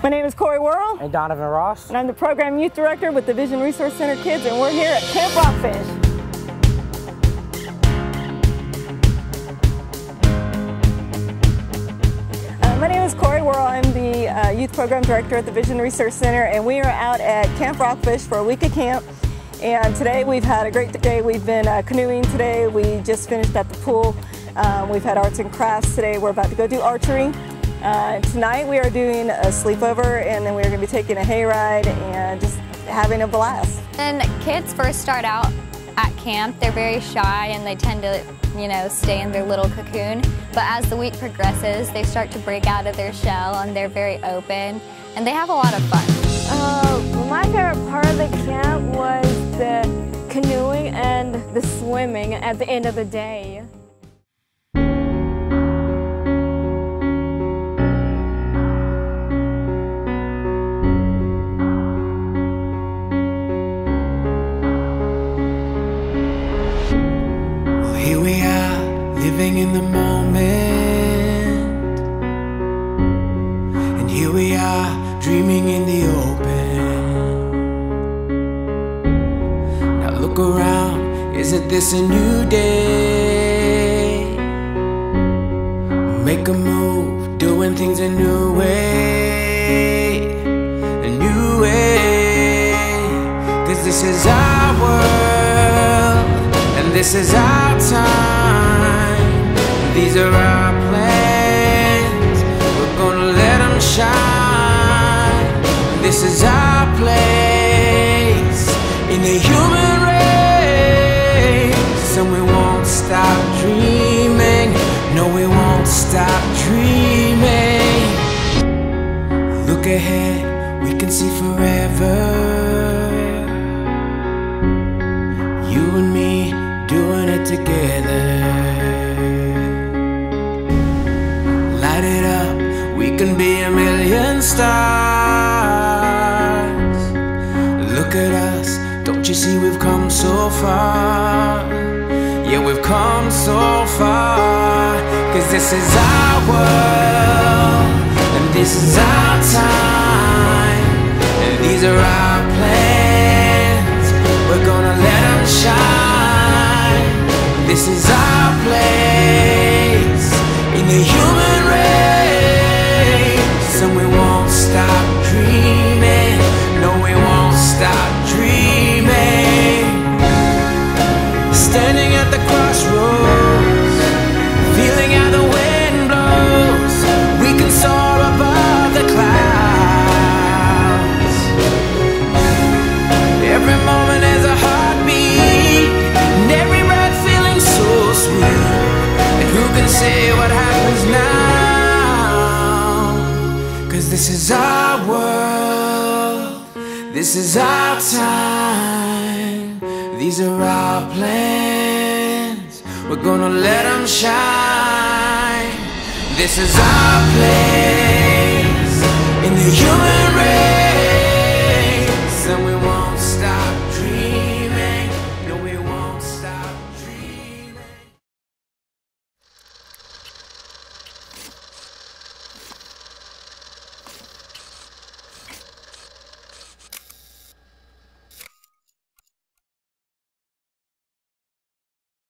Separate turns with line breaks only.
My name is Corey Worrell.
And Donovan Ross.
And I'm the Program Youth Director with the Vision Resource Center Kids, and we're here at Camp Rockfish. My name is Corey Worrell. I'm the Youth Program Director at the Vision Resource Center, and we are out at Camp Rockfish for a week of camp. And today we've had a great day. We've been canoeing today. We just finished at the pool. We've had arts and crafts today. We're about to go do archery. Tonight we are doing a sleepover, and then we're going to be taking a hayride and just having a blast.
When kids first start out at camp, they're very shy and they tend to, stay in their little cocoon. But as the week progresses, they start to break out of their shell and they're very open and they have a lot of fun.
My favorite part of the camp was the canoeing and the swimming at the end of the day.
Here we are, living in the moment, and here we are, dreaming in the open. Now look around, isn't this a new day? Make a move, doing things a new way, a new way. 'Cause this is our world, and this is our time. These are our plans. We're gonna let them shine. This is our place in the human race. And we won't stop dreaming. No, we won't stop dreaming. Look ahead, we can see forever. You and me doing it together. Light it up, we can be a million stars. Look at us, don't you see we've come so far? Yeah, we've come so far. 'Cause this is our world, and this is our time, and these are our plans. We're gonna let them shine. This is our place in the human race. And we won't stop dreaming. No, we won't stop dreaming. Standing at the crossroads, feeling how the wind blows. We can soar above the clouds. Every moment is a heartbeat, and every breath feeling so sweet. And who can say what happens now? 'Cause this is our world, this is our time. These are our plans, we're gonna let them shine. This is our place in the human